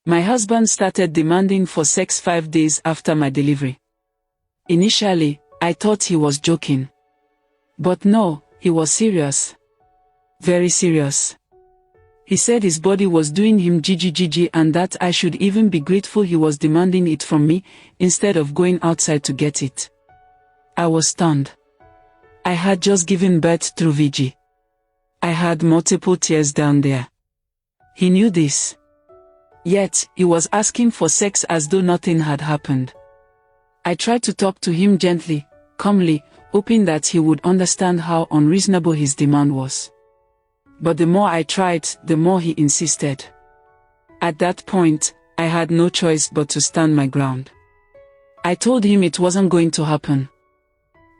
My husband started demanding for sex 5 days after my delivery. Initially, I thought he was joking. But no, he was serious. Very serious. He said his body was doing him gg and that I should even be grateful he was demanding it from me, instead of going outside to get it. I was stunned. I had just given birth through VG. I had multiple tears down there. He knew this. Yet, he was asking for sex as though nothing had happened. I tried to talk to him gently, calmly, hoping that he would understand how unreasonable his demand was. But the more I tried, the more he insisted. At that point, I had no choice but to stand my ground. I told him it wasn't going to happen.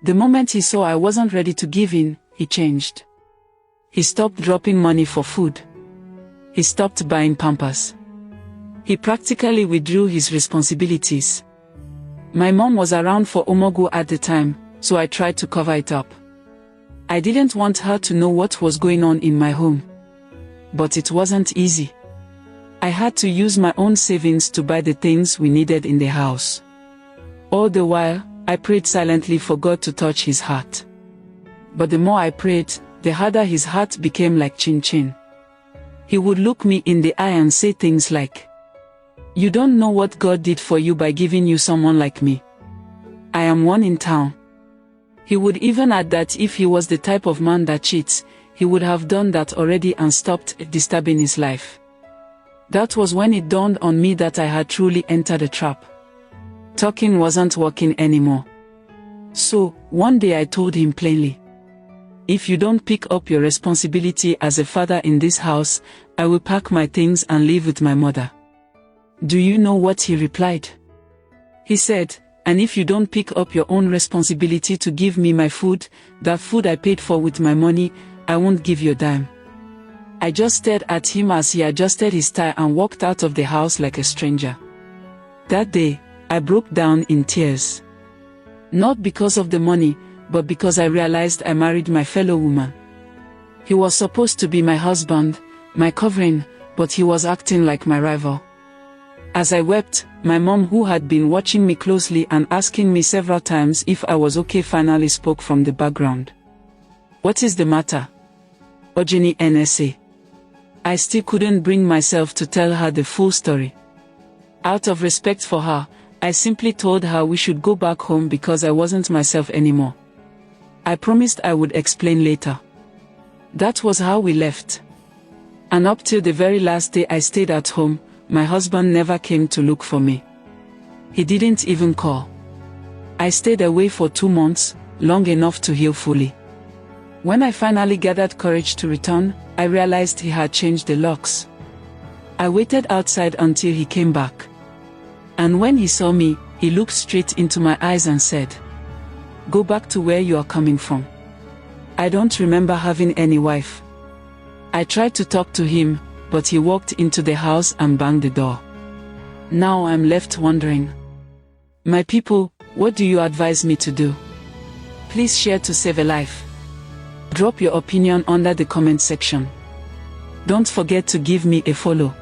The moment he saw I wasn't ready to give in, he changed. He stopped dropping money for food. He stopped buying Pampers. He practically withdrew his responsibilities. My mom was around for Omogu at the time, so I tried to cover it up. I didn't want her to know what was going on in my home. But it wasn't easy. I had to use my own savings to buy the things we needed in the house. All the while, I prayed silently for God to touch his heart. But the more I prayed, the harder his heart became, like chin-chin. He would look me in the eye and say things like, "You don't know what God did for you by giving you someone like me. I am one in town." He would even add that if he was the type of man that cheats, he would have done that already and stopped disturbing his life. That was when it dawned on me that I had truly entered a trap. Talking wasn't working anymore. So, one day I told him plainly, "If you don't pick up your responsibility as a father in this house, I will pack my things and live with my mother." Do you know what he replied? He said, "And if you don't pick up your own responsibility to give me my food, that food I paid for with my money, I won't give you a dime." I just stared at him as he adjusted his tie and walked out of the house like a stranger. That day, I broke down in tears. Not because of the money, but because I realized I married my fellow woman. He was supposed to be my husband, my covering, but he was acting like my rival. As I wept, my mom, who had been watching me closely and asking me several times if I was okay, finally spoke from the background. "What is the matter, Ojini NSA?" I still couldn't bring myself to tell her the full story. Out of respect for her, I simply told her we should go back home because I wasn't myself anymore. I promised I would explain later. That was how we left. And up till the very last day I stayed at home, my husband never came to look for me. He didn't even call. I stayed away for 2 months, long enough to heal fully. When I finally gathered courage to return, I realized he had changed the locks. I waited outside until he came back. And when he saw me, he looked straight into my eyes and said, "Go back to where you are coming from. I don't remember having any wife." I tried to talk to him, but he walked into the house and banged the door. Now I'm left wondering. My people, what do you advise me to do? Please share to save a life. Drop your opinion under the comment section. Don't forget to give me a follow.